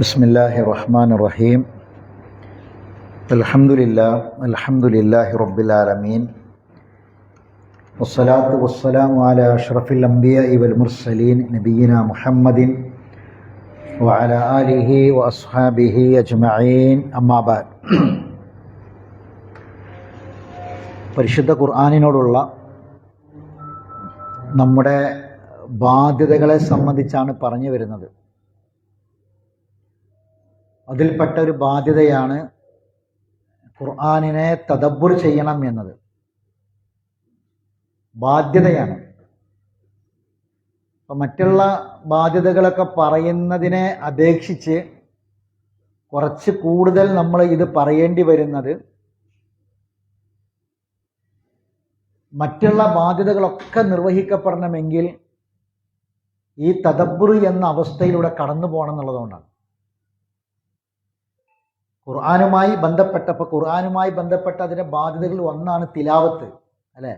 ബിസ്മില്ലാഹിർ റഹ്മാനിർ റഹീം. അൽഹംദുലില്ലാഹി റബ്ബിൽ ആലമീൻ. വസ്സലാത്തു വസ്സലാമു അലാ അഷ്റഫിൽ അംബിയാഇ വൽ മുർസലീൻ നബിയിനാ മുഹമ്മദിൻ വഅലാ ആലിഹി വഅസ്ഹാബിഹി അജ്മഈൻ. അമ്മാ ബഅദ്. പരിശുദ്ധ ഖുർആനിനോടുള്ള നമ്മുടെ ബാധ്യതകളെ സംബന്ധിച്ചാണ് പറഞ്ഞു വരുന്നത്. അതിൽപ്പെട്ട ഒരു ബാധ്യതയാണ് ഖുർആനിനെ തദബ്ബുർ ചെയ്യണം എന്നത്. ബാധ്യതയാണ്. അപ്പം മറ്റുള്ള ബാധ്യതകളൊക്കെ പറയുന്നതിനെ അപേക്ഷിച്ച് കുറച്ച് കൂടുതൽ നമ്മൾ ഇത് പറയേണ്ടി വരുന്നത് മറ്റുള്ള ബാധ്യതകളൊക്കെ നിർവഹിക്കപ്പെടണമെങ്കിൽ ഈ തദബ്ബുർ എന്ന അവസ്ഥയിലൂടെ കടന്നു പോകണം എന്നുള്ളതുകൊണ്ടാണ്. ഖുർആനുമായി ബന്ധപ്പെട്ട അതിൻ്റെ ബാധ്യതകൾ ഒന്നാണ് തിലാവത്ത്. അല്ലേ?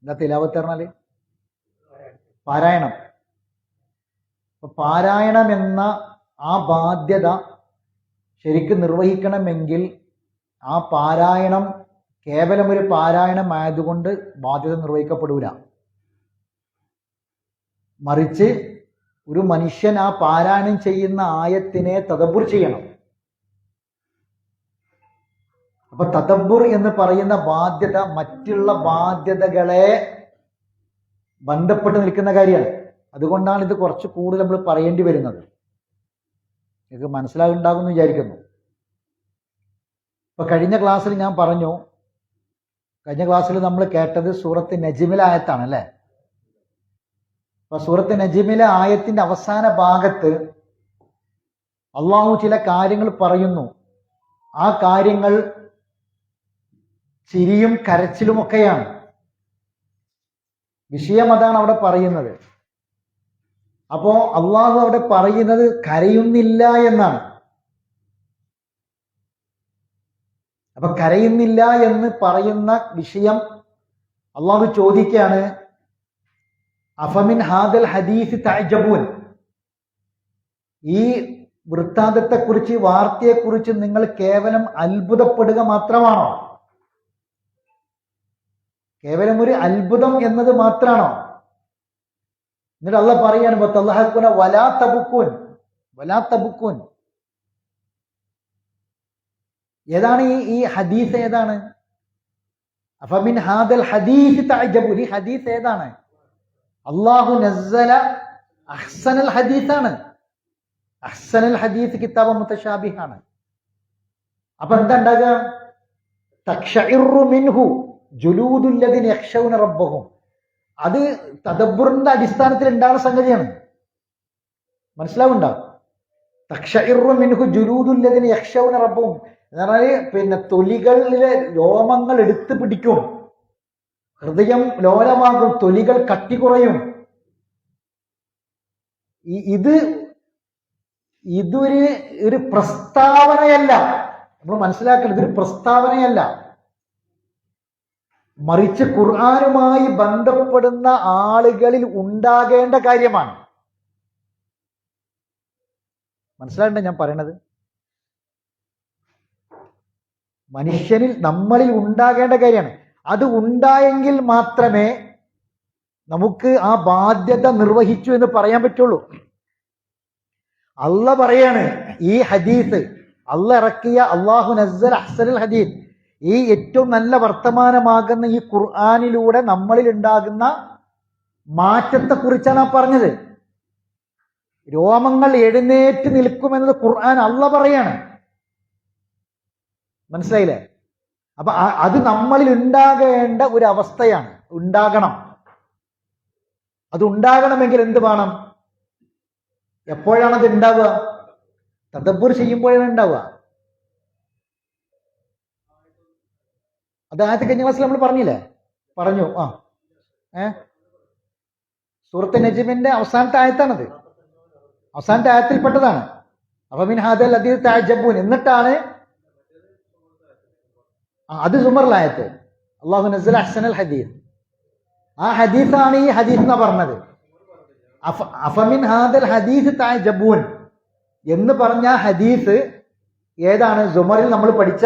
എന്താ തിലാവത്ത് പറഞ്ഞാൽ? പാരായണം. അപ്പൊ പാരായണം എന്ന ആ ബാധ്യത ശരിക്കും നിർവഹിക്കണമെങ്കിൽ ആ പാരായണം കേവലം ഒരു പാരായണമായതുകൊണ്ട് ബാധ്യത നിർവഹിക്കപ്പെടൂല. മറിച്ച് ഒരു മനുഷ്യൻ ആ പാരായണം ചെയ്യുന്ന ആയത്തിനെ തദബ്ബുർ ചെയ്യണം. അപ്പൊ തദബ്ബുർ എന്ന് പറയുന്ന ബാധ്യത മറ്റുള്ള ബാധ്യതകളെ ബന്ധപ്പെട്ട് നിൽക്കുന്ന കാര്യമാണ്. അതുകൊണ്ടാണ് ഇത് കുറച്ച് കൂടുതൽ നമ്മൾ പറയേണ്ടി വരുന്നത്. നിങ്ങൾക്ക് മനസ്സിലാകുന്നുണ്ടാകുമെന്ന് വിചാരിക്കുന്നു. ഇപ്പൊ കഴിഞ്ഞ ക്ലാസ്സിൽ ഞാൻ പറഞ്ഞു, കഴിഞ്ഞ ക്ലാസ്സിൽ നമ്മൾ കേട്ടത് സൂറത്ത് നജ്മിലെ ആയത്താണ് അല്ലേ? അപ്പൊ സൂറത്ത് നജ്മിലെ ആയത്തിന്റെ അവസാന ഭാഗത്ത് അള്ളാഹു ചില കാര്യങ്ങൾ പറയുന്നു. ആ കാര്യങ്ങൾ ചിരിയും കരച്ചിലുമൊക്കെയാണ്. വിഷയം അതാണ് അവിടെ പറയുന്നത്. അപ്പോ അള്ളാഹു അവിടെ പറയുന്നത് കരയുന്നില്ല എന്നാണ്. അപ്പൊ കരയുന്നില്ല എന്ന് പറയുന്ന വിഷയം അള്ളാഹു ചോദിക്കുകയാണ്, അഫമിൻ ഹാദൽ ഹദീസ് തഅജബൂൻ, ഈ വൃത്താന്തത്തെക്കുറിച്ച്, വാർത്തയെക്കുറിച്ച് നിങ്ങൾ കേവലം അത്ഭുതപ്പെടുക മാത്രമാണോ? കേവലം ഒരു അത്ഭുതം എന്നത് മാത്രമാണോ? എന്നിട്ട് അള്ളാഹ് പറയാണ്, വലാ തബുക്കൂൻ. ഏതാണ് ഈ ഹദീസ്? ഏതാണ്? അഫമിൻ ഹാദൽ ഹദീസ് തഅജബൂൻ. ഈ ഹദീസ് ഏതാണ്? അല്ലാഹു നസ്സല അഹ്സനൽ ഹദീസാണ്. അഹ്സനൽ ഹദീസ് കിതാബ മുതശാബിഹാണ്. അപ്പൊ എന്താ ഉണ്ടാകുക? തഖ്ശഇറു മിൻഹു ജുലൂദുൽ ലദീന യഖ്ശൗന റബ്ബഹും. അത് തദബ്ബുറിന്റെ അടിസ്ഥാനത്തിൽ ഉണ്ടാകുന്ന സംഗതിയാണ്. മനസ്സിലാവുണ്ടോ? തഖ്ശഇറു മിൻഹു ജുലൂദുൽ ലദീന യഖ്ശൗന റബ്ബഹും എന്ന് പറഞ്ഞാല് തൊലികളിലെ രോമങ്ങൾ എടുത്തു പിടിക്കും, ഹൃദയം ലോലമാകും, തൊലികൾ കട്ടി കുറയും. ഇതൊരു പ്രസ്താവനയല്ല. നമ്മൾ മനസ്സിലാക്കണം, ഇതൊരു പ്രസ്താവനയല്ല. മറിച്ച് ഖുർആനുമായി ബന്ധപ്പെടുന്ന ആളുകളിൽ ഉണ്ടാകേണ്ട കാര്യമാണ്. മനസ്സിലാകണ്ടേ ഞാൻ പറയണത്? മനുഷ്യനിൽ, നമ്മളിൽ ഉണ്ടാകേണ്ട കാര്യമാണ്. അത് ഉണ്ടായെങ്കിൽ മാത്രമേ നമുക്ക് ആ ബാധ്യത നിർവഹിച്ചു എന്ന് പറയാൻ പറ്റുള്ളൂ. അള്ളാഹ് പറയാണ്, ഈ ഹദീസ് അള്ളാഹ് ഇറക്കിയ അല്ലാഹു നസ്സല അഹ്സനൽ ഹദീസ്, ഈ ഏറ്റവും നല്ല വർത്തമാനമാകുന്ന ഈ ഖുർആനിലൂടെ നമ്മളിൽ ഉണ്ടാകുന്ന മാറ്റത്തെ കുറിച്ചാണ് ആ പറഞ്ഞത്. രോമങ്ങൾ എഴുന്നേറ്റ് നിൽക്കുമെന്നത് ഖുർആൻ അള്ളാഹ് പറയാണ്. മനസ്സിലായില്ലേ? അപ്പൊ അത് നമ്മളിൽ ഉണ്ടാകേണ്ട ഒരു അവസ്ഥയാണ്. ഉണ്ടാകണം. അത് ഉണ്ടാകണമെങ്കിൽ എന്ത് വേണം? എപ്പോഴാണത് ഉണ്ടാവുക? തദബ്ബുർ ചെയ്യുമ്പോഴാണ് ഉണ്ടാവുക. അത് ആദ്യത്തെ കഴിഞ്ഞ ക്ലാസ്സിൽ നമ്മൾ പറഞ്ഞില്ലേ? പറഞ്ഞു. സൂറത്ത് നജ്മിന്റെ അവസാനത്തെ ആയത്താണത്. അവസാനത്തെ ആയത്തിൽപ്പെട്ടതാണ്. അഫമിൻ ഹാദൽ ഹദീസ് തഅജബൂൻ. എന്നിട്ടാണ് അത് സുമറിലായത്ത് അല്ലാഹു നസ്സല അഹ്സനൽ ഹദീസ്. ആ ഹദീസാണ് ഈ ഹദീസ് എന്നാ പറഞ്ഞത്. അഫമിൻ ഹാദൽ ഹദീസ് തഅജബൂൻ എന്ന് പറഞ്ഞ ഹദീസ് ഏതാണ്? സുമറിൽ നമ്മൾ പഠിച്ച,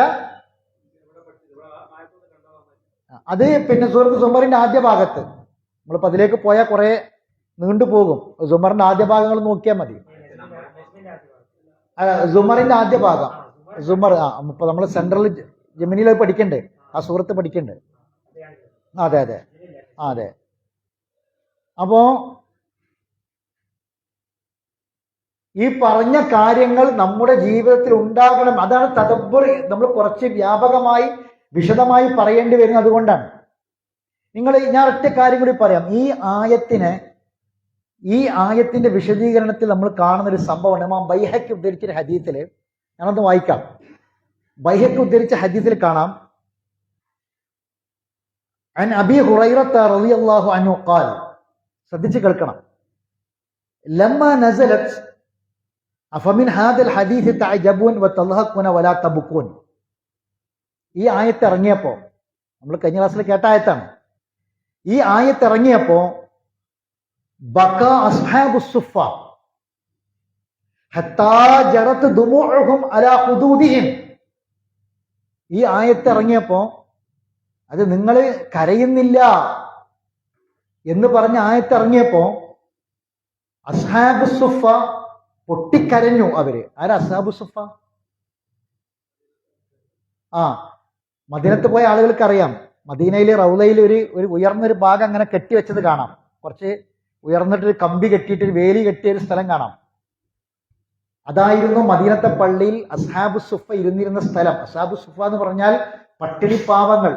അത് പിന്നെ സൂറത്ത് സുമറിന്റെ ആദ്യ ഭാഗത്ത്. നമ്മളിപ്പോ അതിലേക്ക് പോയാൽ കുറെ നീണ്ടുപോകും. സുമറിന്റെ ആദ്യ ഭാഗങ്ങൾ നോക്കിയാൽ മതി. സുമറിന്റെ ആദ്യ ഭാഗം, സുമർ. ഇപ്പൊ നമ്മൾ സെൻട്രൽ ജമിനിയിൽ പഠിക്കണ്ടേ, ആ സൂറത്ത് പഠിക്കണ്ടേ? അതെ അതെ അതെ. അപ്പോ ഈ പറഞ്ഞ കാര്യങ്ങൾ നമ്മുടെ ജീവിതത്തിൽ ഉണ്ടാകണം. അതാണ് തദബ്ബുർ. നമ്മൾ കുറച്ച് വ്യാപകമായി വിശദമായി പറയേണ്ടി വരുന്നത് അതുകൊണ്ടാണ്. ഞാൻ ഒറ്റ കാര്യം കൂടി പറയാം. ഈ ആയത്തിന്റെ വിശദീകരണത്തിൽ നമ്മൾ കാണുന്ന ഒരു സംഭവമാണ്. ഇമാം ബൈഹഖി ഉദ്ധരിച്ച ഹദീസിൽ, ഞാനൊന്ന് വായിക്കാം. ബൈഹഖി ഉദ്ധരിച്ച ഹദീസിൽ കാണാം, അൻ അബീ ഹുറൈറത്ത റളിയല്ലാഹു അൻഹു ഖാൽ, ശ്രദ്ധിച്ച് കേൾക്കണം, ലമ്മ നസലത് അഫമിൻ ഹാദൽ ഹദീസ് തഅജബൂൻ വതൽഹഖൂന വലാ തബ്കൂൻ. ഈ ആയത്ത് ഇറങ്ങിയപ്പോ, നമ്മൾ കഴിഞ്ഞ ക്ലാസ്സിൽ കേട്ട ആയത്താണ്. ഈ ആയത്ത് ഇറങ്ങിയപ്പോ ബക അസ്ഹാബുസ് സുഫ ഹത്താ ജറത് ദുമൂഉഹും അലാ ഖുദൂദിഹിം. ഈ ആയത്ത് ഇറങ്ങിയപ്പോ, അത് നിങ്ങൾ കരയുന്നില്ല എന്ന് പറഞ്ഞ ആയത്ത് ഇറങ്ങിയപ്പോ അസ്ഹാബുസ് സുഫ പൊട്ടിക്കരഞ്ഞു. അവര് ആരാ? അസ്ഹാബുസ് സുഫ. മദീനത്ത് പോയ ആളുകൾക്ക് അറിയാം, മദീനയിലെ റൗളയിൽ ഒരു ഉയർന്നൊരു ഭാഗം അങ്ങനെ കെട്ടിവെച്ചത് കാണാം. കുറച്ച് ഉയർന്നിട്ടൊരു കമ്പി കെട്ടിയിട്ട് ഒരു വേലി കെട്ടിയ ഒരു സ്ഥലം കാണാം. അതായിരുന്നു മദീനത്തെ പള്ളിയിൽ അസ്ഹാബു സുഫ ഇരുന്നിരുന്ന സ്ഥലം. അസ്ഹാബു സുഫ എന്ന് പറഞ്ഞാൽ പട്ടിണി പാവങ്ങൾ,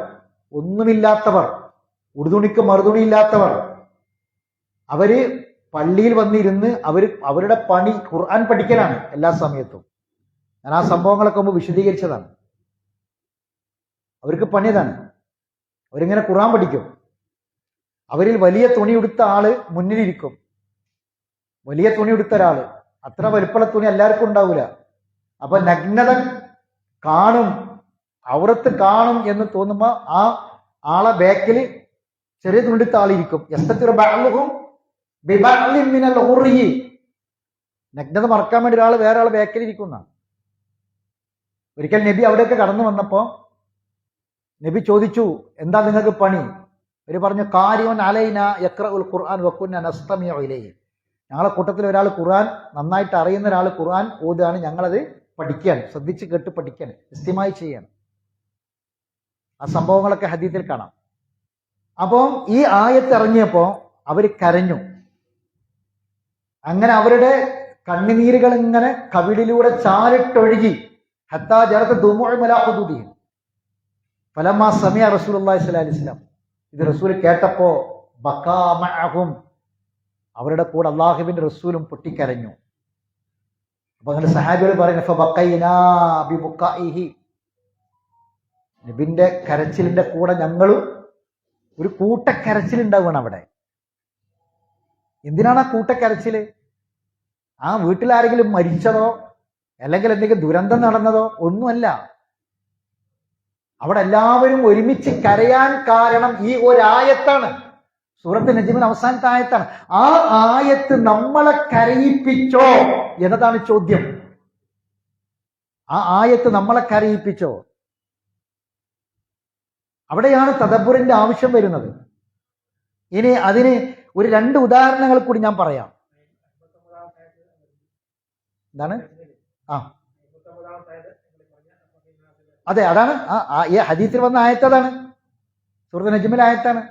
ഒന്നുമില്ലാത്തവർ, ഉടുതുണിക്ക് മറുതുണിയില്ലാത്തവർ. അവര് പള്ളിയിൽ വന്നിരുന്ന് അവരുടെ പണി ഖുർആൻ പഠിക്കലാണ് എല്ലാ സമയത്തും. ഞാൻ ആ സംഭവങ്ങളൊക്കെ മുമ്പ് വിശദീകരിച്ചതാണ്. അവർക്ക് പണിയതാണ്. അവരിങ്ങനെ ഖുർആൻ പഠിക്കും. അവരിൽ വലിയ തുണി ഉടുത്ത ആള് മുന്നിലിരിക്കും. വലിയ തുണി ഉടുത്ത ഒരാള്, അത്ര വലുപ്പമുള്ള തുണി എല്ലാവർക്കും ഉണ്ടാവില്ല. അപ്പൊ നഗ്നത കാണും, ഔറത്ത് കാണും എന്ന് തോന്നുമ്പോ ആ ആളെ ബാക്കിൽ ചെറിയ തുണിടുത്ത ആളിരിക്കും. നഗ്നത മറക്കാൻ വേണ്ടി ഒരാൾ വേറെ ആളെ ബാക്കിൽ ഇരിക്കുന്ന. ഒരിക്കൽ നബി അവിടെയൊക്കെ കടന്നു വന്നപ്പോ നബി ചോദിച്ചു, എന്താ നിങ്ങൾക്ക് പണി? ഇവര് പറഞ്ഞു, കാര്യവൻ അലൈന യഖ്റഉൽ ഖുർആൻ വകുന്ന നസ്തമിഉ ഇലൈഹി. ഞങ്ങളെ കൂട്ടത്തിൽ ഒരാൾ ഖുർആൻ നന്നായിട്ട് അറിയുന്ന ഒരാൾ ഖുർആൻ ഓതുകയാണ്, ഞങ്ങളത് പഠിക്കാൻ, ശ്രദ്ധിച്ച് കേട്ട് പഠിക്കാൻ, ഇസ്തിമായി ചെയ്യാൻ. ആ സംഭവങ്ങളൊക്കെ ഹദീസിൽ കാണാം. അപ്പം ഈ ആയത്ത് ഇറങ്ങിയപ്പോ അവര് കരഞ്ഞു. അങ്ങനെ അവരുടെ കണ്ണുനീരുകൾ ഇങ്ങനെ കവിളിലൂടെ ചാലിട്ടൊഴുകി. ഹത്താ ജറത് ദുമൂഉ അലാ ഖുദൂദിഹിം ഫലമ്മാ സമിഅ റസൂലുള്ളാഹി സ്വല്ലല്ലാഹി അലൈഹി വസല്ലം. ഇത് റസൂൽ കേട്ടപ്പോ ബകാ മഅഹും, അവരുടെ കൂടെ അല്ലാഹുവിന്റെ റസൂലും പൊട്ടിക്കരഞ്ഞു. അപ്പൊ അങ്ങനെ സഹാബികൾ പറയുന്നു, ഫബഖൈനാ ബിബുഖാഇഹി, നബിന്റെ കരച്ചിലിന്റെ കൂടെ ഞങ്ങളും ഒരു കൂട്ടക്കരച്ചിലുണ്ടാവുകയാണ് അവിടെ. എന്തിനാണ് ആ കൂട്ടക്കരച്ചില്? ആ വീട്ടിലാരെങ്കിലും മരിച്ചതോ അല്ലെങ്കിൽ എന്തെങ്കിലും ദുരന്തം നടന്നതോ ഒന്നുമല്ല. അവിടെ എല്ലാവരും ഒരുമിച്ച് കരയാൻ കാരണം ഈ ഒരായത്താണ്. സൂറത്ത് നജ്മിന്റെ അവസാനത്തെ ആയത്താണ്. ആ ആയത്ത് നമ്മളെ കരയിപ്പിച്ചോ എന്നതാണ് ചോദ്യം. ആ ആയത്ത് നമ്മളെ കരയിപ്പിച്ചോ? അവിടെയാണ് തദബ്ബുറിന്റെ ആവശ്യം വരുന്നത്. ഇനി അതിന് ഒരു 2 ഉദാഹരണങ്ങൾ കൂടി ഞാൻ പറയാം. എന്താണ്? അതെ, അതാണ് ഈ ഹദീസിൽ വന്ന ആയത്ത്. അതാണ് സൂറത്ത് നജ്മിലെ ആയത്താണ്.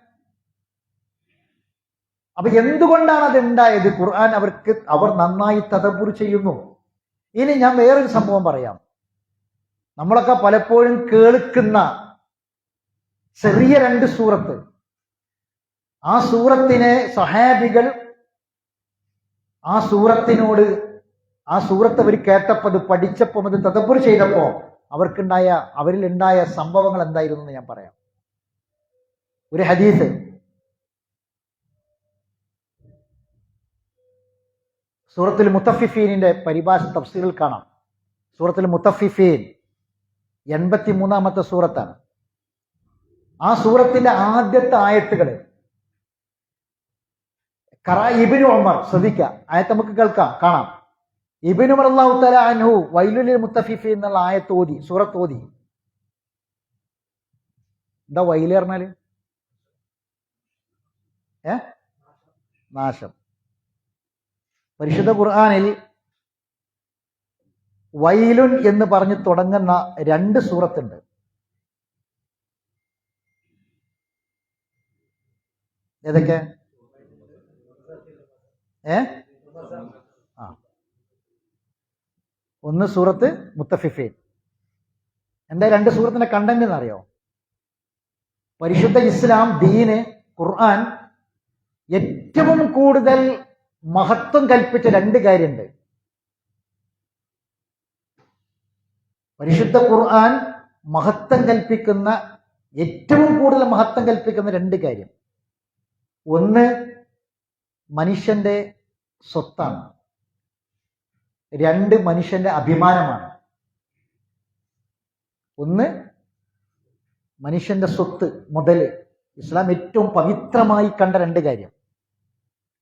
അപ്പൊ എന്തുകൊണ്ടാണ് അത് ഉണ്ടായത്? ഖുർആൻ അവർ നന്നായി തദബ്ബുർ ചെയ്യുന്നു. ഇനി ഞാൻ വേറൊരു സംഭവം പറയാം. നമ്മളൊക്കെ പലപ്പോഴും കേൾക്കുന്ന ചെറിയ 2 സൂറത്ത്, ആ സൂറത്തിനെ സഹാബികൾ ആ സൂറത്ത് അവർ കേട്ടപ്പോൾ, അത് പഠിച്ചപ്പോൾ, അത് തദബ്ബുർ ചെയ്തപ്പോ അവരിൽ ഉണ്ടായ സംഭവങ്ങൾ എന്തായിരുന്നു എന്ന് ഞാൻ പറയാം. ഒരു ഹദീസ്, സൂറത്തുൽ മുത്തഫിഫീനിന്റെ പരിഭാഷ തഫ്സീറിൽ കാണാം. സൂറത്തുൽ മുത്തഫിഫീൻ 83ാമത്തെ സൂറത്താണ്. ആ സൂറത്തിന്റെ ആദ്യത്തെ ആയത്തുകൾ ഇബ്നു ഉമർ, ശ്രദ്ധിക്കുക, ആയത്ത് നമുക്ക് കേൾക്കാം, കാണാം. ഇബ്നു ഉമർ റളിയല്ലാഹു തആല അൻഹു വൈലുൽ ലിൽ മുത്തഫിഫീൻ എന്നുള്ള ആയത്ത് ഓതി, സൂറത്ത് ഓതി. എന്താ വൈല് പറഞ്ഞാല്? നാശം. പരിശുദ്ധ ഖുർആനിൽ വൈലുൻ എന്ന് പറഞ്ഞ് തുടങ്ങുന്ന 2 സൂറത്തുണ്ട്. ഏതൊക്കെ? ഒന്ന് സൂറത്ത് മുത്തഫിഫീൻ. എന്താ 2 സൂറത്തിന്റെ കണ്ടന്റ് എന്നറിയോ? പരിശുദ്ധ ഇസ്ലാം, ദീന്, ഖുർആൻ ഏറ്റവും കൂടുതൽ മഹത്വം കൽപ്പിച്ച 2 കാര്യമുണ്ട്. പരിശുദ്ധ ഖുർആൻ മഹത്വം കൽപ്പിക്കുന്ന, ഏറ്റവും കൂടുതൽ മഹത്വം കൽപ്പിക്കുന്ന 2 കാര്യം. ഒന്ന് മനുഷ്യന്റെ സ്വത്താണ്, 2 മനുഷ്യന്റെ അഭിമാനമാണ്. ഒന്ന് മനുഷ്യന്റെ സ്വത്ത്, മുതല്. ഇസ്ലാം ഏറ്റവും പവിത്രമായി കണ്ട 2 കാര്യം.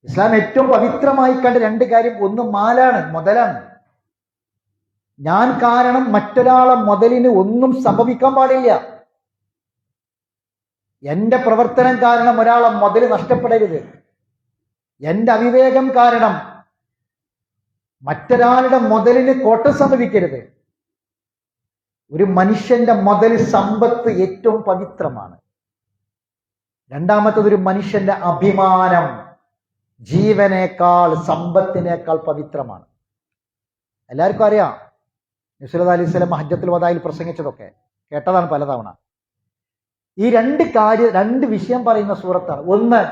ഇസ്ലാം ഏറ്റവും പവിത്രമായി കണ്ട 2 കാര്യം, ഒന്ന് മാലാണ്, മുതലാണ്. ഞാൻ കാരണം മറ്റൊരാളെ മുതലിന് ഒന്നും സംഭവിക്കാൻ പാടില്ല. എന്റെ പ്രവർത്തനം കാരണം ഒരാളെ മുതൽ നഷ്ടപ്പെടരുത്. എന്റെ അവിവേകം കാരണം മറ്റൊരാളുടെ മുതലിന് കോട്ടം സംഭവിക്കരുത്. ഒരു മനുഷ്യന്റെ മുതൽ, സമ്പത്ത് ഏറ്റവും പവിത്രമാണ്. രണ്ടാമത്തത് ഒരു മനുഷ്യന്റെ അഭിമാനം, ജീവനേക്കാൾ, സമ്പത്തിനേക്കാൾ പവിത്രമാണ്. എല്ലാവർക്കും അറിയാം, നബി സല്ലല്ലാഹു അലൈഹി വസല്ലം ഹജ്ജത്തുൽ വദായിൽ പ്രസംഗിച്ചതൊക്കെ കേട്ടതാണ് പലതവണ. ഈ 2 വിഷയം പറയുന്ന സൂറത്താണ്. ഒന്ന്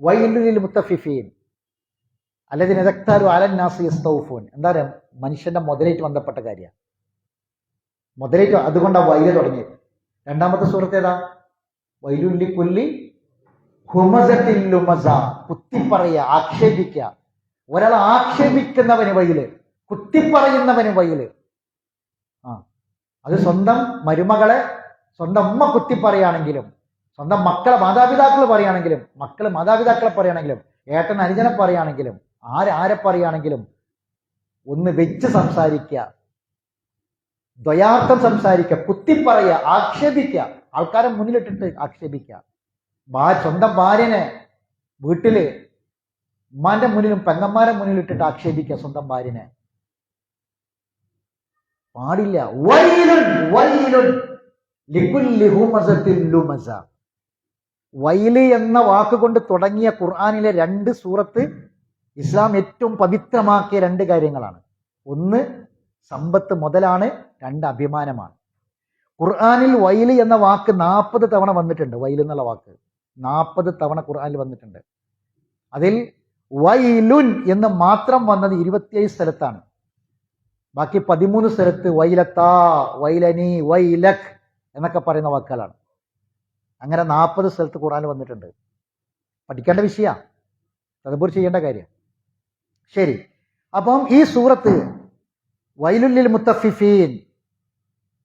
വൈലുൽ ലിൽ മുത്തഫിഫീൻ അല്ലദീന യഖ്താലു അലൻ നാസി യസ്തൗഫൂൻ. എന്താ പറയുക? മനുഷ്യന്റെ മുതലായിട്ട് ബന്ധപ്പെട്ട കാര്യമാണ്. മുതലായിട്ട്, അതുകൊണ്ടാണ് വൈല് തുടങ്ങിയത്. രണ്ടാമത്തെ സൂറത്ത് ഏതാ? വൈലുൽ ലികുല്ലി ഹുമസത്തിൽ ലുമസ. കുത്തിപ്പറയുക, ആക്ഷേപിക്കുക. ഒരാളെ ആക്ഷേപിക്കുന്നവന് വൈല്, കുത്തിപ്പറയുന്നവന് വൈല്. അത് സ്വന്തം മരുമകളെ സ്വന്തം ഉമ്മ കുത്തിപ്പറയാണെങ്കിലും, സ്വന്തം മക്കളെ മാതാപിതാക്കൾ പറയുകയാണെങ്കിലും, മക്കള് മാതാപിതാക്കളെ പറയുകയാണെങ്കിലും, ഏട്ടൻ അനുജനെ പറയുകയാണെങ്കിലും, ആരെ പറയുകയാണെങ്കിലും ഒന്ന് വെച്ച് സംസാരിക്കുക, ദ്വയാർത്ഥം സംസാരിക്കുക, കുത്തിപ്പറയുക, ആക്ഷേപിക്കുക, ആൾക്കാരെ മുന്നിലിട്ടിട്ട് ആക്ഷേപിക്കുക. സ്വന്തം ഭാര്യനെ വീട്ടില് ഉമ്മാന്റെ മുന്നിലും പെങ്ങന്മാരെ മുന്നിലിട്ടിട്ട് ആക്ഷേപിക്കുക സ്വന്തം ഭാര്യനെ. പാടില്ല. വൈലുൻ വൈലുൻ ലികുല്ലി ഹുമസത്തിൽ ലുമസ. വൈല് എന്ന വാക്കുകൊണ്ട് തുടങ്ങിയ ഖുർആനിലെ 2 സൂറത്ത് ഇസ്ലാം ഏറ്റവും പവിത്രമാക്കിയ 2 കാര്യങ്ങളാണ്. ഒന്ന് സമ്പത്ത്, മുതലാണ്. 2 അഭിമാനമാണ്. ഖുർആനിൽ വൈല് എന്ന വാക്ക് 40 തവണ വന്നിട്ടുണ്ട്. വൈല് എന്നുള്ള വാക്ക് 40 തവണ ഖുർആനിൽ വന്നിട്ടുണ്ട്. അതിൽ വൈലുൻ എന്ന് മാത്രം വന്നത് 27 സ്ഥലത്താണ്. ബാക്കി 13 സ്ഥലത്ത് വൈലത്താ, വൈലനി, വൈലക് എന്നൊക്കെ പറയുന്ന വാക്കുകളാണ്. അങ്ങനെ 40 സ്ഥലത്ത് ഖുർആനിൽ വന്നിട്ടുണ്ട്. പഠിക്കേണ്ട വിഷയമാണ്, തദബ്ബൂർ ചെയ്യേണ്ട കാര്യം. ശരി, അപ്പം ഈ സൂറത്ത് വൈലുൽ ലിൽ മുത്തഫിഫീൻ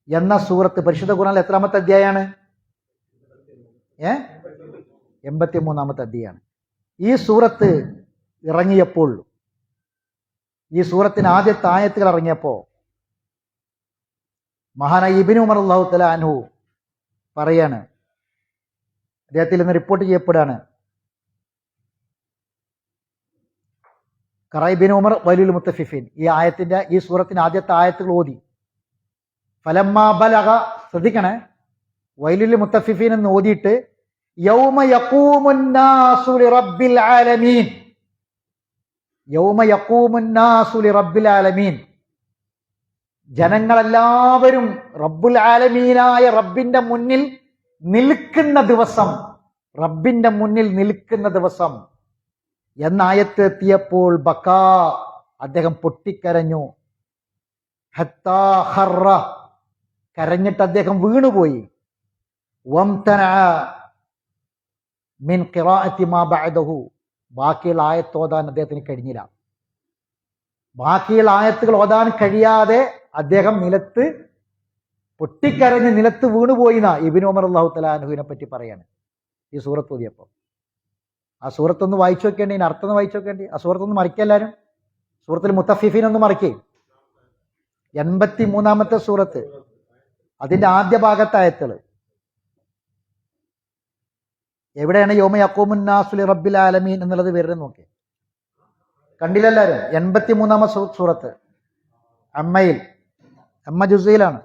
എന്ന സൂറത്ത് പരിശുദ്ധ ഖുർആനിൽ എത്രാമത്തെ അധ്യായമാണ്? 83ാമത്തെ അധ്യായമാണ്. ഈ സൂറത്ത് ഇറങ്ങിയപ്പോൾ, ഈ സൂറത്തിന് ആദ്യത്തെ ആയത്തുകൾ ഇറങ്ങിയപ്പോ മഹാനായ ഇബ്നു ഉമർ റളിയല്ലാഹു തആല അൻഹു പറയാണ്, അദ്ദേഹത്തിൽ നിന്ന് റിപ്പോർട്ട് ചെയ്യപ്പെടാണ്, ഇബ്നു ഉമർ വൈലുൽ മുത്തഫിഫീൻ, ഈ സൂറത്തിന്റെ ആദ്യത്തെ ആയത്തുകൾ ഓതി. ഫലമ്മാ ബലഗ, ശ്രദ്ധിക്കണേ, വൈലുൽ മുത്തഫിഫീൻ എന്ന് ഓതിയിട്ട് യൗമ യഖൂമുൻ നാസു ലിറബ്ബിൽ ആലമീൻ, യൗമ യഖൂമുൻ നാസു ലിറബ്ബിൽ ആലമീൻ, ജനങ്ങളെല്ലാവരും റബ്ബുൽ ആലമീനായ റബ്ബിന്റെ മുന്നിൽ നിൽക്കുന്ന ദിവസം, റബ്ബിന്റെ മുന്നിൽ നിൽക്കുന്ന ദിവസം എന്ന ആയത്ത് എത്തിയപ്പോൾ ബക്കാ, അദ്ദേഹം പൊട്ടിക്കരഞ്ഞു. ഹത്താ ഖറ, കരഞ്ഞിട്ട് അദ്ദേഹം വീണുപോയി. വംതനഅ മിൻ ഖിറാഅത്തി മാ ബഅദഹു, ബാക്കിയുള്ള ആയത്ത് ഓതാൻ അദ്ദേഹത്തിന് കഴിഞ്ഞില്ല. ബാക്കിയുള്ള ആയത്തുകൾ ഓതാൻ കഴിയാതെ അദ്ദേഹം നിലത്ത് പൊട്ടിക്കരഞ്ഞ് നിലത്ത് വീണുപോയിന്ന ഇബ്നു ഉമർ റളിയല്ലാഹു തആല അൻഹുവിനെ പറ്റി പറയാണ് ഈ സൂറത്ത് ഓതിയപ്പോൾ. ആ സൂറത്തൊന്ന് വായിച്ചു നോക്കേണ്ടി, ഇതിന് അർത്ഥം ഒന്ന് വായിച്ചു നോക്കേണ്ടി. ആ സൂറത്തൊന്ന് മറിക്കുക എല്ലാവരും. സൂറത്തിൽ മുത്തഫിഫീൻ ഒന്ന് മറിക്കേ. 83-ാമത്തെ സൂറത്ത്, അതിന്റെ ആദ്യ ഭാഗത്തെ ആയത്തുകൾ എവിടെയാണ് യൗമ യഖൂമുൻ നാസു ലിറബ്ബിൽ ആലമീൻ എന്നുള്ളത് വരുന്നത് നോക്കി. കണ്ടില്ലെല്ലാരും? 83-ാമത്തെ സൂറത്ത് അമ്മയിൽ, അമ്മ ജുസയിലാണ്.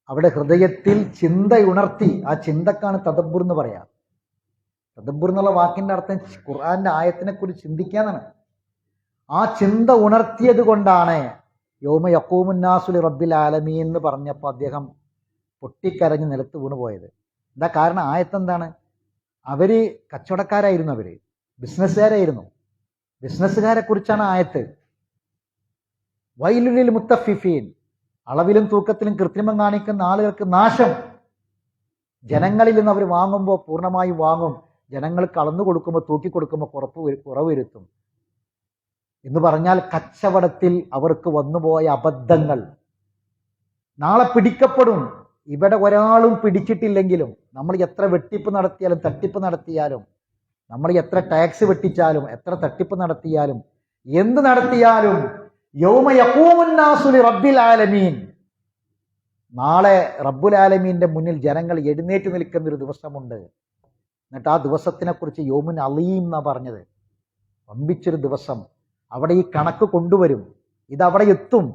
അവിടെ ഹൃദയത്തിൽ ചിന്തയുണർത്തി, ആ ചിന്തക്കാണ് തദബ്ബുർ എന്ന് പറയാം. തദബ്ബുർ എന്നുള്ള വാക്കിന്റെ അർത്ഥം ഖുർആന്റെ ആയത്തിനെ കുറിച്ച് ചിന്തിക്കാന്നാണ്. ആ ചിന്ത ഉണർത്തിയത് കൊണ്ടാണ് യൗമ യഖൂമുൻ നാസു ലിറബ്ബിൽ ആലമീൻ എന്ന് പറഞ്ഞപ്പോൾ അദ്ദേഹം പൊട്ടിക്കരഞ്ഞ് നിലത്ത് വീണുപോയത്. എന്താ കാരണം? ആയത്തെന്താണ്? അവര് കച്ചവടക്കാരായിരുന്നു, അവര് ബിസിനസ്സുകാരായിരുന്നു. ബിസിനസ്സുകാരെ കുറിച്ചാണ് ആയത്ത്. വൈലുലിൽ മുത്തഫിഫീൻ, അളവിലും തൂക്കത്തിലും കൃത്രിമം കാണിക്കുന്ന ആളുകൾക്ക് നാശം. ജനങ്ങളിൽ നിന്ന് അവർ വാങ്ങുമ്പോൾ പൂർണ്ണമായും വാങ്ങും, ജനങ്ങൾക്ക് അളന്നു കൊടുക്കുമ്പോൾ തൂക്കി കൊടുക്കുമ്പോൾ കുറവ് വരുത്തും എന്ന് പറഞ്ഞാൽ കച്ചവടത്തിൽ അവർക്ക് വന്നുപോയ അബദ്ധങ്ങൾ നാളെ പിടിക്കപ്പെടും. ഇവിടെ ഒരാളും പിടിച്ചിട്ടില്ലെങ്കിലും, നമ്മൾ എത്ര വെട്ടിപ്പ് നടത്തിയാലും തട്ടിപ്പ് നടത്തിയാലും, നമ്മൾ എത്ര ടാക്സ് വെട്ടിച്ചാലും എത്ര തട്ടിപ്പ് നടത്തിയാലും എന്ത് നടത്തിയാലും യൗമ യഖൂമുൻ നാസു ലിറബ്ബിൽ ആലമീൻ, നാളെ റബ്ബുൽ ആലമീന്റെ മുന്നിൽ ജനങ്ങൾ എഴുന്നേറ്റ് നിൽക്കുന്ന ഒരു ദിവസമുണ്ട്. എന്നിട്ട് ആ ദിവസത്തിനെ കുറിച്ച് യൗമുൻ അലീം എന്നാ പറഞ്ഞത്, വമ്പിച്ചൊരു ദിവസം. അവിടെ ഈ കണക്ക് കൊണ്ടുവരും, ഇതവിടെ എത്തും.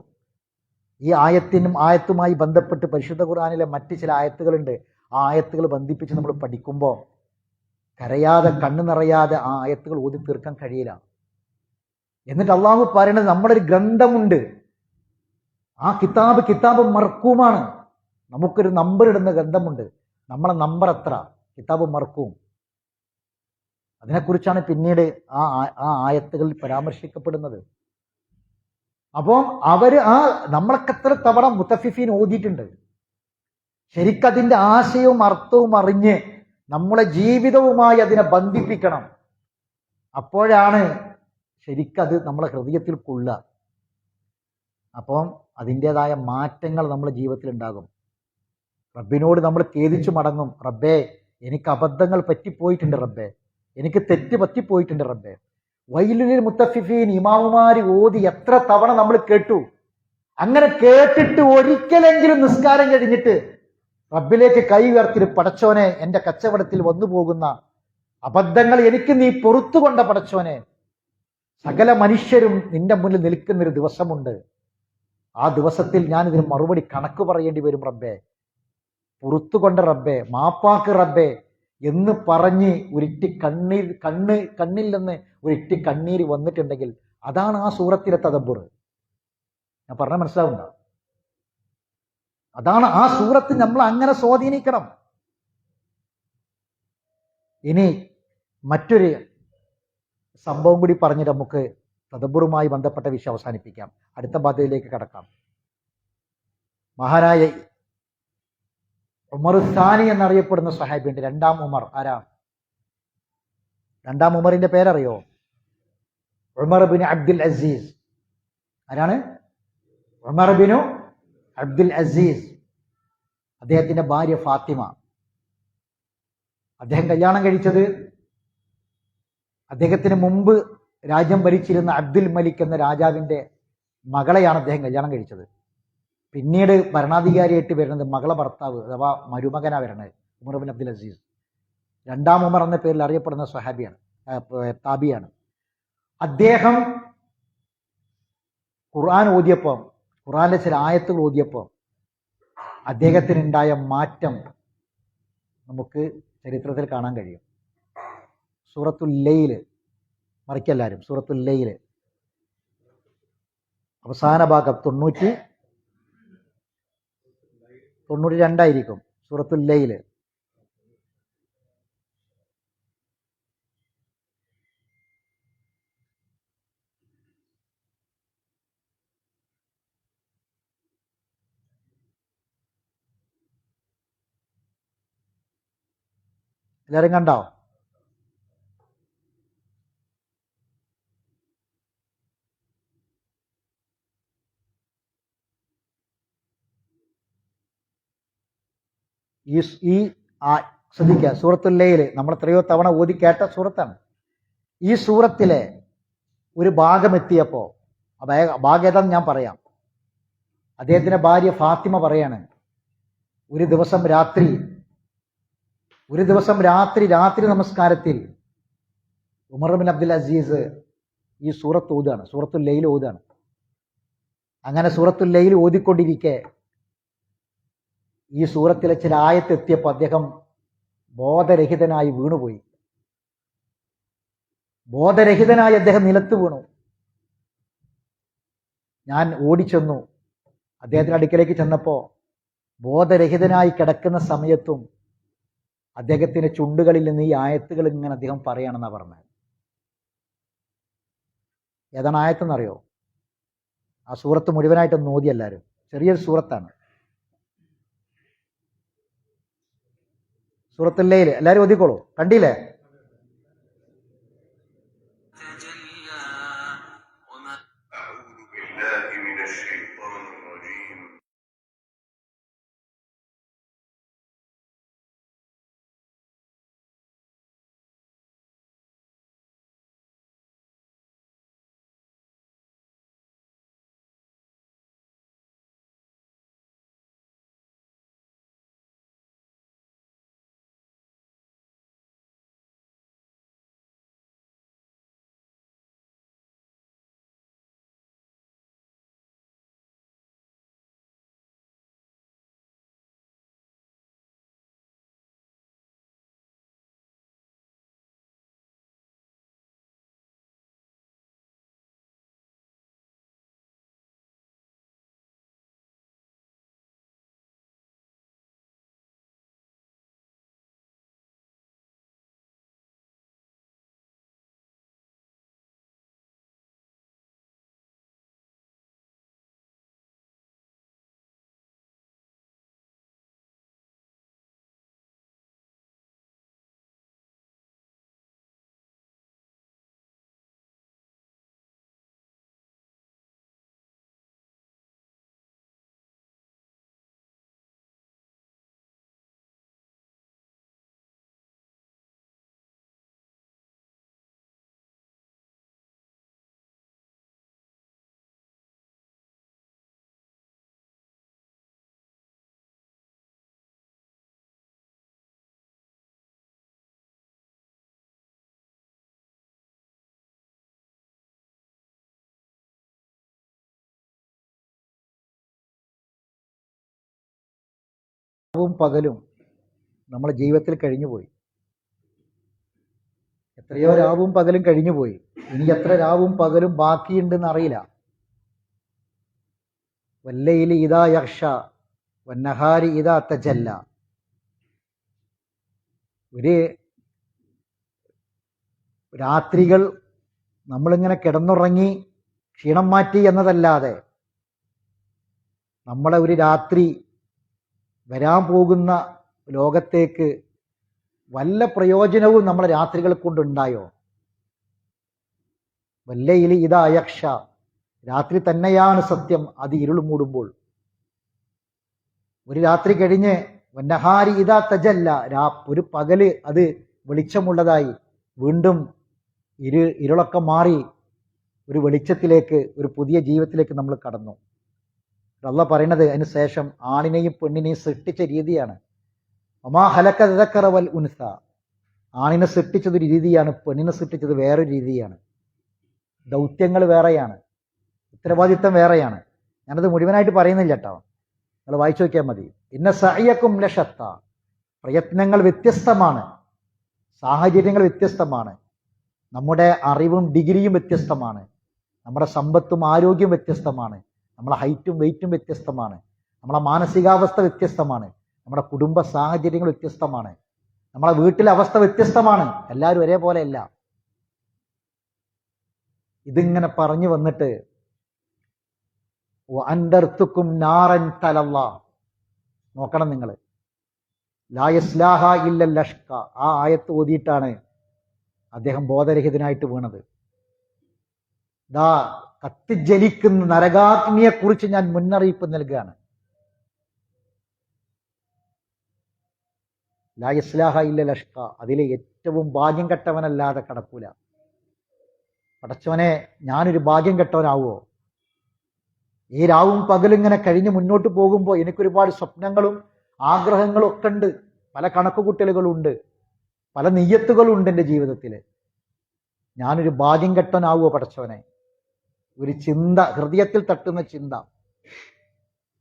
ഈ ആയത്തുമായി ബന്ധപ്പെട്ട് പരിശുദ്ധ ഖുർആനിലെ മറ്റ് ചില ആയത്തുകളുണ്ട്. ആ ആയത്തുകൾ ബന്ധിപ്പിച്ച് നമ്മൾ പഠിക്കുമ്പോൾ കരയാതെ കണ്ണു നിറയാതെ ആ ആയത്തുകൾ ഓതി തീർക്കാൻ കഴിയില്ല. എന്നിട്ട് അള്ളാഹു പറയുന്നത്, നമ്മളൊരു ഗ്രന്ഥമുണ്ട്, ആ കിതാബ് മർക്കൂമാണ്. നമുക്കൊരു നമ്പർ ഇടുന്ന ഗ്രന്ഥമുണ്ട്, നമ്മളെ നമ്പർ എത്ര, കിതാബ് മർക്കൂം. അതിനെക്കുറിച്ചാണ് പിന്നീട് ആ ആയത്തുകളിൽ പരാമർശിക്കപ്പെടുന്നത്. അപ്പോൾ അവര് നമ്മളൊക്കെ എത്ര തവണ മുത്തഫിഫീൻ ഓതിയിട്ടുണ്ട്. ശരിക്കതിന്റെ ആശയവും അർത്ഥവും അറിഞ്ഞ് നമ്മളെ ജീവിതവുമായി അതിനെ ബന്ധിപ്പിക്കണം. അപ്പോഴാണ് ശരിക്കത് നമ്മളെ ഹൃദയത്തിൽ കൊള്ളുക. അപ്പം അതിൻ്റെതായ മാറ്റങ്ങൾ നമ്മുടെ ജീവിതത്തിൽ ഉണ്ടാകും. റബ്ബിനോട് നമ്മൾ ഖേദിച്ചു മടങ്ങും. റബ്ബേ, എനിക്ക് അബദ്ധങ്ങൾ പറ്റിപ്പോയിട്ടുണ്ട് റബ്ബേ, എനിക്ക് തെറ്റ് പറ്റിപ്പോയിട്ടുണ്ട് റബ്ബേ. വൈലുലിൽ മുത്തഫിഫീൻ ഇമാമുമാര് ഓതി എത്ര തവണ നമ്മൾ കേട്ടു. അങ്ങനെ കേട്ടിട്ട് ഒരിക്കലെങ്കിലും നിസ്കാരം കഴിഞ്ഞിട്ട് റബ്ബിലേക്ക് കൈ ഉയർത്തി, പടച്ചോനെ, എൻ്റെ കച്ചവടത്തിൽ വന്നു പോകുന്ന അബദ്ധങ്ങൾ എനിക്ക് നീ പൊറത്തു കൊണ്ട പടച്ചോനെ, സകല മനുഷ്യരും നിന്റെ മുന്നിൽ നിൽക്കുന്നൊരു ദിവസമുണ്ട്, ആ ദിവസത്തിൽ ഞാൻ ഇതിന് മറുപടി കണക്ക് പറയേണ്ടി വരും റബ്ബേ, പുറത്തുകൊണ്ട റബ്ബേ, മാപ്പാക്ക് റബ്ബേ എന്ന് പറഞ്ഞ് ഒരിറ്റി കണ്ണിൽ നിന്ന് ഒരിറ്റി കണ്ണീര് വന്നിട്ടുണ്ടെങ്കിൽ അതാണ് ആ സൂറത്തിലെ തദബ്ബുർ. ഞാൻ പറഞ്ഞ മനസ്സിലാവുന്ന? അതാണ് ആ സൂറത്ത് നമ്മൾ അങ്ങനെ സ്വാധീനിക്കണം. ഇനി മറ്റൊരു സംഭവം കൂടി പറഞ്ഞ് നമുക്ക് തദബ്ബുറുമായി ബന്ധപ്പെട്ട വിഷയം അവസാനിപ്പിക്കാം. അടുത്ത ബാധ്യതയിലേക്ക് കടക്കാം. മഹാനായ ഉമർ സാനി എന്നറിയപ്പെടുന്ന സഹാബിയുണ്ട്, രണ്ടാം ഉമർ. ആരാ രണ്ടാം ഉമറിന്റെ പേരറിയോ? Umar bin Abdul Aziz. ആരാണ്? ഉമർ ബിനു അബ്ദുൽ അസീസ്. അദ്ദേഹത്തിന്റെ ഭാര്യ ഫാത്തിമ. അദ്ദേഹം കല്യാണം കഴിച്ചത് അദ്ദേഹത്തിന് മുമ്പ് രാജ്യം ഭരിച്ചിരുന്ന അബ്ദുൽ മലിക് എന്ന രാജാവിന്റെ മകളെയാണ് അദ്ദേഹം കല്യാണം കഴിച്ചത്. പിന്നീട് ഭരണാധികാരിയായിട്ട് വരുന്നത് മകളെ ഭർത്താവ് അഥവാ മരുമകനാ വരുന്നത്, ഉമർ ബിൻ അബ്ദുൽ അസീസ്. രണ്ടാം ഉമർ എന്ന പേരിൽ അറിയപ്പെടുന്ന സ്വഹാബിയാണ്, താബിയാണ്. അദ്ദേഹം ഖുർആൻ ഓതിയപ്പോൾ, ഖുർആനിലെ ചില ആയത്തുകൾ ഓതിയപ്പോൾ അദ്ദേഹത്തിനുണ്ടായ മാറ്റം നമുക്ക് ചരിത്രത്തിൽ കാണാൻ കഴിയും. സൂറത്തുൽ ലൈൽ, മറിക്കെല്ലാവരും, സൂറത്തുൽ ലൈൽ അവസാന ഭാഗം 92 സൂറത്തുൽ ലൈൽ. എല്ലാവരും കണ്ടോ? ശ്രദ്ധിക്കുക, സൂറത്തുൽ ലൈൽ നമ്മൾ എത്രയോ തവണ ഓതി കേട്ട സൂറത്താണ്. ഈ സൂറത്തിലെ ഒരു ഭാഗം എത്തിയപ്പോൾ, ഭാഗം ഏതാന്ന് ഞാൻ പറയാം. അദ്ദേഹത്തിന്റെ ഭാര്യ ഫാത്തിമ പറയാണ്, ഒരു ദിവസം രാത്രി നമസ്കാരത്തിൽ ഉമർ ബിൻ അബ്ദുൽ അസീസ് ഈ സൂറത്ത് ഓതുകയാണ്, സൂറത്തുൽ ലൈൽ ഓതുകയാണ്. അങ്ങനെ സൂറത്തുൽ ലൈൽ ഓതിക്കൊണ്ടിരിക്കെ ഈ സൂറത്തിലെ ചില ആയത്ത് എത്തിയപ്പോൾ അദ്ദേഹം ബോധരഹിതനായി വീണുപോയി. ബോധരഹിതനായി അദ്ദേഹം നിലത്ത് വീണു. ഞാൻ ഓടിച്ചെന്നു, അദ്ദേഹത്തിന്റെ അടുക്കലേക്ക് ചെന്നപ്പോൾ ബോധരഹിതനായി കിടക്കുന്ന സമയത്തും അദ്ദേഹത്തിന്റെ ചുണ്ടുകളിൽ നിന്ന് ഈ ആയത്തുകൾ ഇങ്ങനെ അദ്ദേഹം പറയുകയാണെന്നാ പറഞ്ഞത്. ഏതാണ് ആയത്തെന്നറിയോ? ആ സൂറത്ത് മുഴുവനായിട്ടൊന്ന് ഓതി എല്ലാവരും. ചെറിയൊരു സൂറത്താണ്, സൂറത്തുൽ ലൈൽ. എല്ലാവരും ഓതിക്കോളൂ. കണ്ടില്ലേ? പകലും നമ്മുടെ ജീവിതത്തിൽ കഴിഞ്ഞുപോയി. എത്രയോ രാവും പകലും കഴിഞ്ഞുപോയി. ഇനി എത്ര രാവും പകലും ബാക്കിയുണ്ടെന്ന് അറിയില്ല. വല്ലൈലി ഇദാ യഗ്ഷ വന്നഹാരി ഇദാ തജല്ല. ഒരു രാത്രികൾ നമ്മളിങ്ങനെ കിടന്നുറങ്ങി ക്ഷീണം മാറ്റി എന്നതല്ലാതെ നമ്മളെ ഒരു രാത്രി വരാൻ പോകുന്ന ലോകത്തേക്ക് വല്ല പ്രയോജനവും നമ്മളെ രാത്രികൾ കൊണ്ടുണ്ടായോ? വല്ലയില് ഇതാ അയക്ഷ, രാത്രി തന്നെയാണ് സത്യം അത് ഇരുൾ മൂടുമ്പോൾ. ഒരു രാത്രി കഴിഞ്ഞ് വന്നഹാരി ഇതാ തജല്ല, ഒരു പകല് അത് വെളിച്ചമുള്ളതായി വീണ്ടും ഇരുളൊക്കെ മാറി ഒരു വെളിച്ചത്തിലേക്ക്, ഒരു പുതിയ ജീവിതത്തിലേക്ക് നമ്മൾ കടന്നു. അള്ളാഹ് പറയണത് അതിന് ശേഷം ആണിനെയും പെണ്ണിനെയും സൃഷ്ടിച്ച രീതിയാണ്. ഒമാ ഹലക ദക്കറ വൽ ഉൻസ, ആണിനെ സൃഷ്ടിച്ചതൊരു രീതിയാണ്, പെണ്ണിനെ സൃഷ്ടിച്ചത് വേറൊരു രീതിയാണ്. ദൗത്യങ്ങൾ വേറെയാണ്, ഉത്തരവാദിത്തം വേറെയാണ്. ഞാനത് മുഴുവനായിട്ട് പറയുന്നില്ല കേട്ടോ, നിങ്ങൾ വായിച്ചു നോക്കിയാൽ മതി. ഇന്ന സഅയക്കും ലശത്ത, പ്രയത്നങ്ങൾ വ്യത്യസ്തമാണ്, സാഹചര്യങ്ങൾ വ്യത്യസ്തമാണ്, നമ്മുടെ അറിവും ഡിഗ്രിയും വ്യത്യസ്തമാണ്, നമ്മുടെ സമ്പത്തും ആരോഗ്യവും വ്യത്യസ്തമാണ്, നമ്മളെ ഹൈറ്റും വെയിറ്റും വ്യത്യസ്തമാണ്, നമ്മളെ മാനസികാവസ്ഥ വ്യത്യസ്തമാണ്, നമ്മുടെ കുടുംബ സാഹചര്യങ്ങൾ വ്യത്യസ്തമാണ്, നമ്മളെ വീട്ടിലെ അവസ്ഥ വ്യത്യസ്തമാണ്. എല്ലാവരും ഒരേപോലെയല്ല. ഇതിങ്ങനെ പറഞ്ഞു വന്നിട്ട് അൻദർത്തുക്കും നാറൻ തലല്ലാ, നോക്കണം നിങ്ങൾ, ലാ യസ്ലാഹ ഇല്ല ലഷ്ക, ആ ആയത്ത് ഓതിയിട്ടാണ് അദ്ദേഹം ബോധരഹിതനായിട്ട് വീണത്. ദാ കത്തിജ്വലിക്കുന്ന നരകാഗ്നിയെ കുറിച്ച് ഞാൻ മുന്നറിയിപ്പ് നൽകുകയാണ്. ലാ യസ്ലാഹ ഇല്ല ലഷ്ക, അതിലെ ഏറ്റവും ഭാഗ്യം കെട്ടവനല്ലാതെ കടക്കൂല. പടച്ചവനെ, ഞാനൊരു ഭാഗ്യം കെട്ടവനാവോ? ഈ രാവും പകലിങ്ങനെ കഴിഞ്ഞ് മുന്നോട്ട് പോകുമ്പോൾ എനിക്കൊരുപാട് സ്വപ്നങ്ങളും ആഗ്രഹങ്ങളും ഒക്കെ ഉണ്ട്, പല കണക്കുകൂട്ടലുകളുണ്ട്, പല നിയ്യത്തുകളുണ്ട് എൻ്റെ ജീവിതത്തിൽ. ഞാനൊരു ഭാഗ്യം കെട്ടവനാവോ പടച്ചവനെ? ഒരു ചിന്ത, ഹൃദയത്തിൽ തട്ടുന്ന ചിന്ത.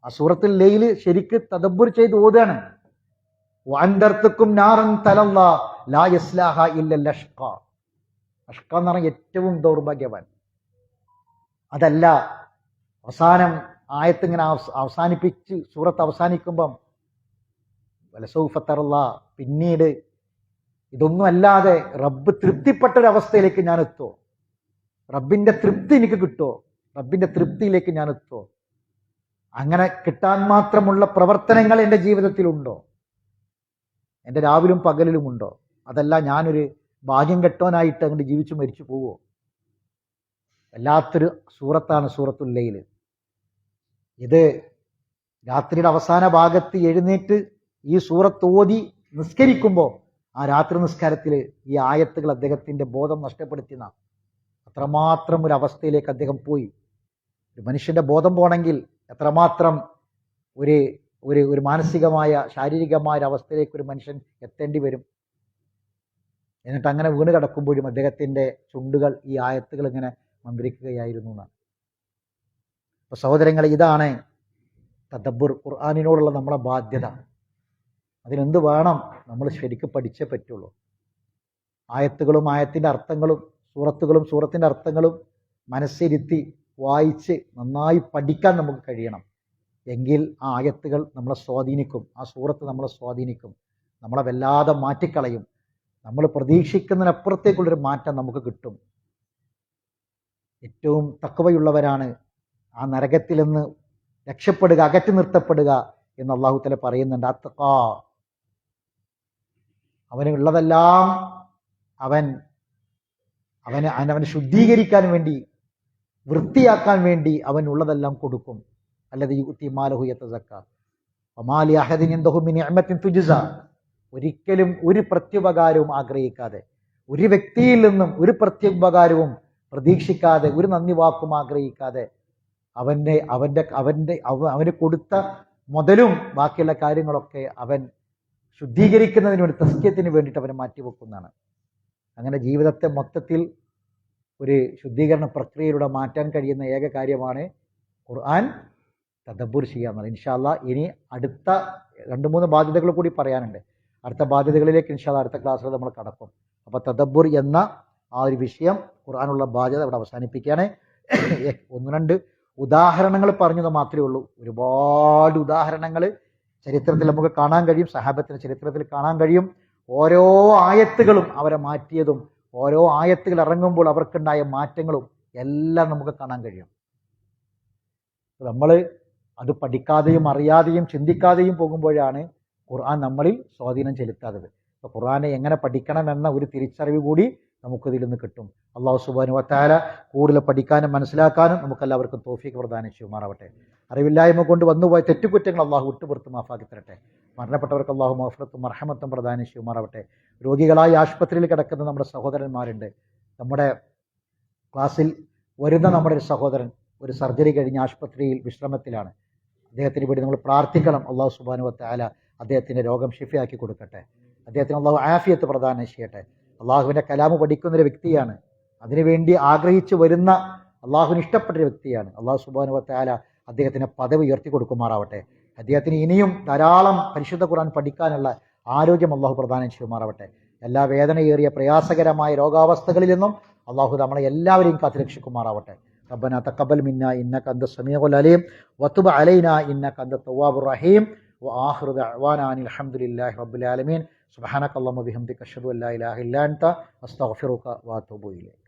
ആ സൂറത്തുൽ ലൈൽ ശരിക്ക് തദബ്ബുർ ചെയ്ത് ഓതാണ്. വഅൻദർത്തുക്കും നാറൻ തലല്ലാ ലാ യസ്ലാഹ ഇല്ല ലഷ്ക. അഷ്ക എന്ന് പറഞ്ഞാൽ ഏറ്റവും ദൗർഭാഗ്യവാൻ. അതല്ല, അവസാനം ആയത്ത് ഇങ്ങനെ അവസാനിപ്പിച്ച് സൂറത്ത് അവസാനിക്കുമ്പം വലസൗഫ തറല്ലാ, പിന്നീട് ഇതൊന്നും അല്ലാതെ റബ്ബ് തൃപ്തിപ്പെട്ടൊരവസ്ഥയിലേക്ക് ഞാൻ എത്തുമോ? റബ്ബിന്റെ തൃപ്തി എനിക്ക് കിട്ടുമോ? റബ്ബിന്റെ തൃപ്തിയിലേക്ക് ഞാൻ എത്തുമോ? അങ്ങനെ കിട്ടാൻ മാത്രമുള്ള പ്രവർത്തനങ്ങൾ എൻ്റെ ജീവിതത്തിലുണ്ടോ? എൻ്റെ രാവിലും പകലിലും ഉണ്ടോ? അതല്ല ഞാനൊരു ഭാഗ്യം കെട്ടവനായിട്ട് അങ്ങോട്ട് ജീവിച്ചു മരിച്ചു പോവോ? വല്ലാത്തൊരു സൂറത്താണ് സൂറത്തുൽ ലൈൽ. ഇത് രാത്രിയുടെ അവസാന ഭാഗത്ത് എഴുന്നേറ്റ് ഈ സൂറത്ത് ഓതി നിസ്കരിക്കുമ്പോൾ ആ രാത്രി നിസ്കാരത്തിൽ ഈ ആയത്തുകൾ അദ്ദേഹത്തിന്റെ ബോധം നഷ്ടപ്പെടുത്തുന്ന അത്രമാത്രം ഒരു അവസ്ഥയിലേക്ക് അദ്ദേഹം പോയി. ഒരു മനുഷ്യന്റെ ബോധം പോണെങ്കിൽ എത്രമാത്രം ഒരു ഒരു ഒരു മാനസികമായ ശാരീരികമായ ഒരു അവസ്ഥയിലേക്ക് ഒരു മനുഷ്യൻ എത്തേണ്ടി വരും. എന്നിട്ട് അങ്ങനെ വീണ് കിടക്കുമ്പോഴും അദ്ദേഹത്തിന്റെ ചുണ്ടുകൾ ഈ ആയത്തുകൾ ഇങ്ങനെ മന്ത്രിക്കുകയായിരുന്നു എന്നാണ്. അപ്പൊ സഹോദരങ്ങളെ, ഇതാണ് തദബ്ബുർ, ഖുർആനിനോടുള്ള നമ്മളെ ബാധ്യത. അതിനെന്ത് വേണം? നമ്മൾ ശരിക്കും പഠിച്ചേ പറ്റുള്ളൂ. ആയത്തുകളും ആയത്തിന്റെ അർത്ഥങ്ങളും സൂറത്തുകളും സൂറത്തിന്റെ അർത്ഥങ്ങളും മനസ്സിരുത്തി വായിച്ച് നന്നായി പഠിക്കാൻ നമുക്ക് കഴിയണം. എങ്കിൽ ആ ആയത്തുകൾ നമ്മളെ സ്വാധീനിക്കും, ആ സൂറത്ത് നമ്മളെ സ്വാധീനിക്കും, നമ്മളെ വല്ലാതെ മാറ്റിക്കളയും. നമ്മൾ പ്രതീക്ഷിക്കുന്നതിനപ്പുറത്തേക്കുള്ളൊരു മാറ്റം നമുക്ക് കിട്ടും. ഏറ്റവും തഖ്വയുള്ളവരാണ് ആ നരകത്തിൽ നിന്ന് രക്ഷപ്പെടുക, അകറ്റി നിർത്തപ്പെടുക എന്ന് അല്ലാഹു തആല പറയുന്നുണ്ട്. അത്തഖാ, അവനുള്ളതെല്ലാം അവനെ ശുദ്ധീകരിക്കാൻ വേണ്ടി, വൃത്തിയാക്കാൻ വേണ്ടി അവൻ ഉള്ളതെല്ലാം കൊടുക്കും. അല്ലദീ യുഅ്തി മാലഹു യതസക്ക വമാ ലി അഹദിൻ ഇൻദഹു മിൻ നിഅമത്തിൻ തുജ്സ. ഒരിക്കലും ഒരു പ്രത്യുപകാരവും ആഗ്രഹിക്കാതെ, ഒരു വ്യക്തിയിൽ നിന്നും ഒരു പ്രത്യുപകാരവും പ്രതീക്ഷിക്കാതെ, ഒരു നന്ദി വാക്കും ആഗ്രഹിക്കാതെ അവന് കൊടുത്ത മുതലും ബാക്കിയുള്ള കാര്യങ്ങളൊക്കെ അവൻ ശുദ്ധീകരിക്കുന്നതിന് വേണ്ടി, തസ്കിയത്തിന് വേണ്ടിയിട്ട് അവനെ മാറ്റിവെക്കുന്നതാണ്. അങ്ങനെ ജീവിതത്തെ മൊത്തത്തിൽ ഒരു ശുദ്ധീകരണ പ്രക്രിയയിലൂടെ മാറ്റാൻ കഴിയുന്ന ഏക കാര്യമാണ് ഖുർആൻ തദബ്ബുർ ചെയ്യാമെന്നത്. ഇൻഷാ അല്ലാഹ് ഇനി അടുത്ത 2-3 ബാധ്യതകൾ കൂടി പറയാനുണ്ട്. അടുത്ത ബാധ്യതകളിലേക്ക് ഇൻഷാ അല്ലാഹ് അടുത്ത ക്ലാസ്സിൽ നമ്മൾ കടക്കും. അപ്പോൾ തദബ്ബുർ എന്ന ആ ഒരു വിഷയം, ഖുർആനുള്ള ബാധ്യത ഇവിടെ അവസാനിപ്പിക്കുകയാണ്. 1-2 ഉദാഹരണങ്ങൾ പറഞ്ഞത് മാത്രമേ ഉള്ളൂ. ഒരുപാട് ഉദാഹരണങ്ങൾ ചരിത്രത്തിൽ നമുക്ക് കാണാൻ കഴിയും, സഹാബത്തിന്റെ ചരിത്രത്തിൽ കാണാൻ കഴിയും. ഓരോ ആയത്തുകളും അവരെ മാറ്റിയതും ഓരോ ആയത്തുകൾ ഇറങ്ങുമ്പോൾ അവർക്കുണ്ടായ മാറ്റങ്ങളും എല്ലാം നമുക്ക് കാണാൻ കഴിയും. നമ്മൾ അത് പഠിക്കാതെയും അറിയാതെയും ചിന്തിക്കാതെയും പോകുമ്പോഴാണ് ഖുർആൻ നമ്മളിൽ സ്വാധീനം ചെലുത്താത്തത്. അപ്പോൾ ഖുർആനെ എങ്ങനെ പഠിക്കണമെന്ന ഒരു തിരിച്ചറിവ് കൂടി നമുക്കിതിൽ നിന്ന് കിട്ടും. അള്ളാഹു സുബ്ഹാനഹു വ തആല കൂടുതൽ പഠിക്കാനും മനസ്സിലാക്കാനും നമുക്കെല്ലാവർക്കും തൗഫീഖ് പ്രദാനം ചെയ്യുമാറാവട്ടെ. അറിവില്ലായ്മ കൊണ്ട് വന്നുപോയ തെറ്റുകുറ്റങ്ങൾ അള്ളാഹു വിട്ടുപുറത്ത് മാഫാക്കി തരട്ടെ. മരണപ്പെട്ടവർക്ക് അള്ളാഹു മഗ്ഫിറത്തും മർഹമത്തും പ്രദാനം ചെയ്യുമാറാവട്ടെ. രോഗികളായി ആശുപത്രിയിൽ കിടക്കുന്ന നമ്മുടെ സഹോദരന്മാരുണ്ട്. നമ്മുടെ ക്ലാസ്സിൽ വരുന്ന നമ്മുടെ ഒരു സഹോദരൻ ഒരു സർജറി കഴിഞ്ഞ് ആശുപത്രിയിൽ വിശ്രമത്തിലാണ്. അദ്ദേഹത്തിന് വേണ്ടി നമ്മൾ പ്രാർത്ഥിക്കണം. അള്ളാഹു സുബ്ഹാനഹു വ തആല അദ്ദേഹത്തിൻ്റെ രോഗം ഷിഫയാക്കി കൊടുക്കട്ടെ. അദ്ദേഹത്തിന് അള്ളാഹു ആഫിയത്ത് പ്രദാനം ചെയ്യട്ടെ. അള്ളാഹുവിൻ്റെ കലാമ് പഠിക്കുന്നൊരു വ്യക്തിയാണ്. അതിനുവേണ്ടി ആഗ്രഹിച്ചു വരുന്ന അള്ളാഹുവിന് ഇഷ്ടപ്പെട്ടൊരു വ്യക്തിയാണ്. അള്ളാഹു സുബ്ഹാനഹു വ തആല അദ്ദേഹത്തിന് പദവി ഉയർത്തി കൊടുക്കുമാറാവട്ടെ. അദ്ദേഹത്തിന് ഇനിയും ധാരാളം പരിശുദ്ധ ഖുർആൻ പഠിക്കാനുള്ള ആരോഗ്യം അള്ളാഹു പ്രദാനം ചെയ്യുമാറാവട്ടെ. എല്ലാ വേദനയേറിയ പ്രയാസകരമായ രോഗാവസ്ഥകളിൽ നിന്നും അള്ളാഹു നമ്മളെ എല്ലാവരെയും കാത്തുരക്ഷിക്കുമാറാവട്ടെ. റബ്ബനാ തഖബ്ബൽ മിന്നാ ഇന്നക അൻതസ് സമീഉൽ അലീം വതുബ് അലൈനാ ഇന്നക അൻതത് തവ്വാബുർ റഹീം വആഖിറു ദഅ്വാനാ അനിൽ ഹംദുലില്ലാഹി റബ്ബിൽ ആലമീൻ. സുബ്ഹാനക അല്ലാഹുമ്മ ബിഹംദിക അഷ്ഹദു അൻ ലാ ഇലാഹ ഇല്ലാ അൻത അസ്തഗ്ഫിറുക വഅതൂബു ഇലൈക്.